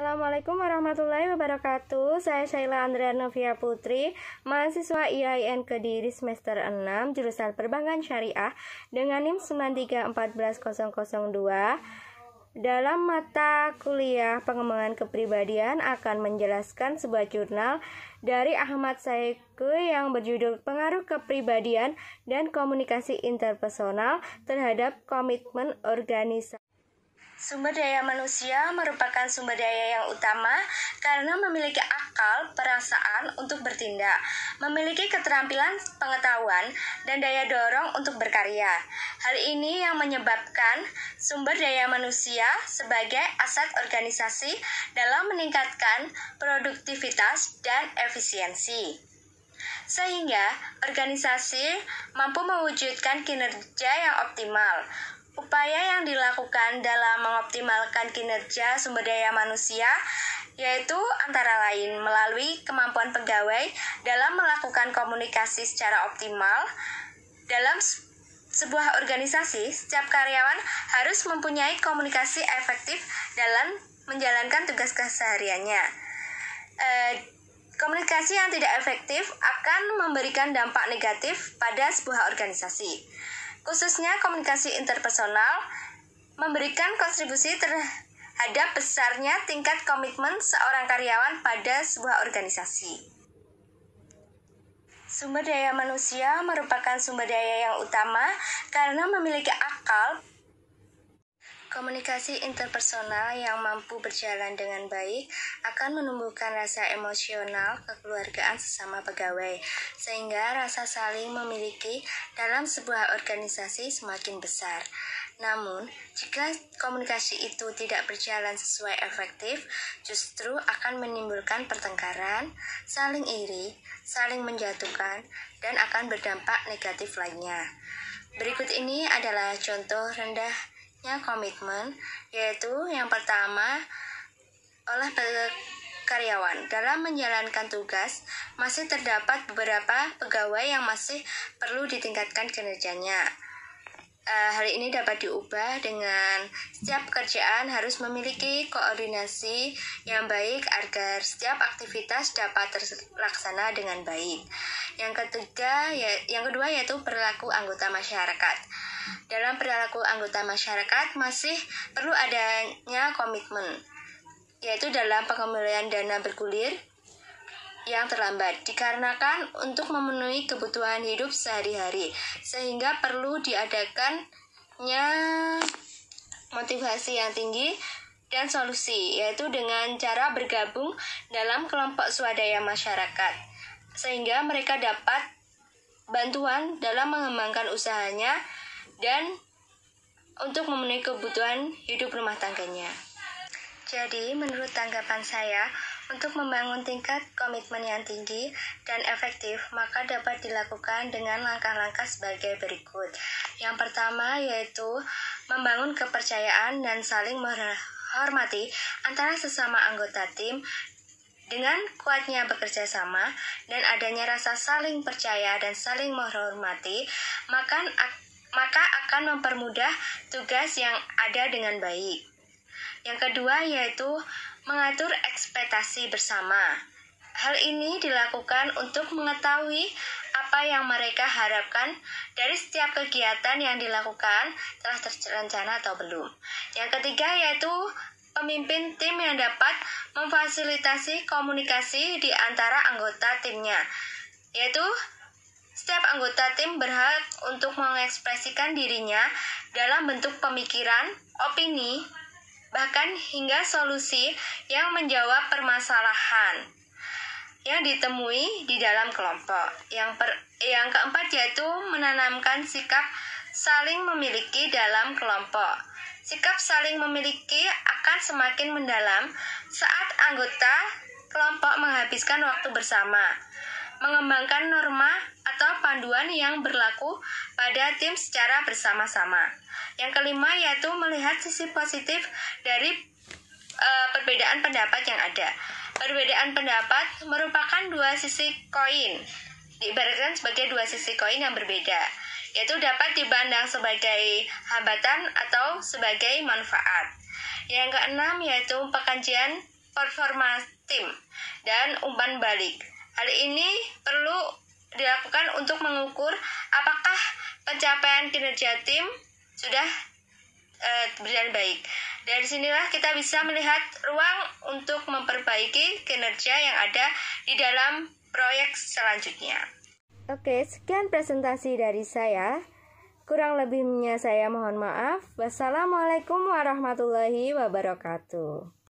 Assalamualaikum warahmatullahi wabarakatuh. Saya Syaila Andrea Novia Putri, mahasiswa IAIN Kediri semester 6, jurusan Perbankan Syariah dengan NIM 9314002. Dalam mata kuliah pengembangan kepribadian akan menjelaskan sebuah jurnal dari Ahmad Saiku yang berjudul Pengaruh Kepribadian dan Komunikasi Interpersonal terhadap Komitmen Organisasi. Sumber daya manusia merupakan sumber daya yang utama karena memiliki akal, perasaan untuk bertindak, memiliki keterampilan pengetahuan, dan daya dorong untuk berkarya. Hal ini yang menyebabkan sumber daya manusia sebagai aset organisasi dalam meningkatkan produktivitas dan efisiensi. Sehingga organisasi mampu mewujudkan kinerja yang optimal. Upaya yang dilakukan dalam mengoptimalkan kinerja sumber daya manusia yaitu antara lain melalui kemampuan pegawai dalam melakukan komunikasi secara optimal. Dalam sebuah organisasi, setiap karyawan harus mempunyai komunikasi efektif dalam menjalankan tugas kesehariannya. Komunikasi yang tidak efektif akan memberikan dampak negatif pada sebuah organisasi. Khususnya komunikasi interpersonal memberikan kontribusi terhadap besarnya tingkat komitmen seorang karyawan pada sebuah organisasi. Sumber daya manusia merupakan sumber daya yang utama karena memiliki akal. Komunikasi interpersonal yang mampu berjalan dengan baik akan menumbuhkan rasa emosional kekeluargaan sesama pegawai, sehingga rasa saling memiliki dalam sebuah organisasi semakin besar. Namun, jika komunikasi itu tidak berjalan sesuai efektif, justru akan menimbulkan pertengkaran, saling iri, saling menjatuhkan, dan akan berdampak negatif lainnya. Berikut ini adalah contoh rendahnya komitmen, yaitu yang pertama, oleh karyawan dalam menjalankan tugas masih terdapat beberapa pegawai yang masih perlu ditingkatkan kinerjanya. Hal ini dapat diubah dengan setiap pekerjaan harus memiliki koordinasi yang baik agar setiap aktivitas dapat terlaksana dengan baik. Yang kedua yaitu perilaku anggota masyarakat. Dalam perilaku anggota masyarakat masih perlu adanya komitmen, yaitu dalam pengembalian dana bergulir yang terlambat dikarenakan untuk memenuhi kebutuhan hidup sehari-hari, sehingga perlu diadakannya motivasi yang tinggi dan solusi, yaitu dengan cara bergabung dalam kelompok swadaya masyarakat, sehingga mereka dapat bantuan dalam mengembangkan usahanya dan untuk memenuhi kebutuhan hidup rumah tangganya. Jadi, menurut tanggapan saya, untuk membangun tingkat komitmen yang tinggi dan efektif, maka dapat dilakukan dengan langkah-langkah sebagai berikut. Yang pertama yaitu membangun kepercayaan dan saling menghormati antara sesama anggota tim. Dengan kuatnya bekerja sama dan adanya rasa saling percaya dan saling menghormati, maka akan mempermudah tugas yang ada dengan baik. Yang kedua yaitu mengatur ekspektasi bersama. Hal ini dilakukan untuk mengetahui apa yang mereka harapkan dari setiap kegiatan yang dilakukan telah terencana atau belum. Yang ketiga yaitu pemimpin tim yang dapat memfasilitasi komunikasi di antara anggota timnya, yaitu setiap anggota tim berhak untuk mengekspresikan dirinya dalam bentuk pemikiran, opini, bahkan hingga solusi yang menjawab permasalahan yang ditemui di dalam kelompok. Yang keempat yaitu menanamkan sikap saling memiliki dalam kelompok. Sikap saling memiliki akan semakin mendalam saat anggota kelompok menghabiskan waktu bersama, mengembangkan norma atau panduan yang berlaku pada tim secara bersama-sama. Yang kelima yaitu melihat sisi positif dari perbedaan pendapat yang ada. Perbedaan pendapat merupakan dua sisi koin, diibaratkan sebagai dua sisi koin yang berbeda, yaitu dapat dipandang sebagai hambatan atau sebagai manfaat. Yang keenam yaitu pengkajian performa tim, dan umpan balik. Hal ini perlu dilakukan untuk mengukur apakah pencapaian kinerja tim sudah berjalan baik. Dari sinilah kita bisa melihat ruang untuk memperbaiki kinerja yang ada di dalam proyek selanjutnya. Oke, sekian presentasi dari saya. Kurang lebihnya saya mohon maaf. Wassalamualaikum warahmatullahi wabarakatuh.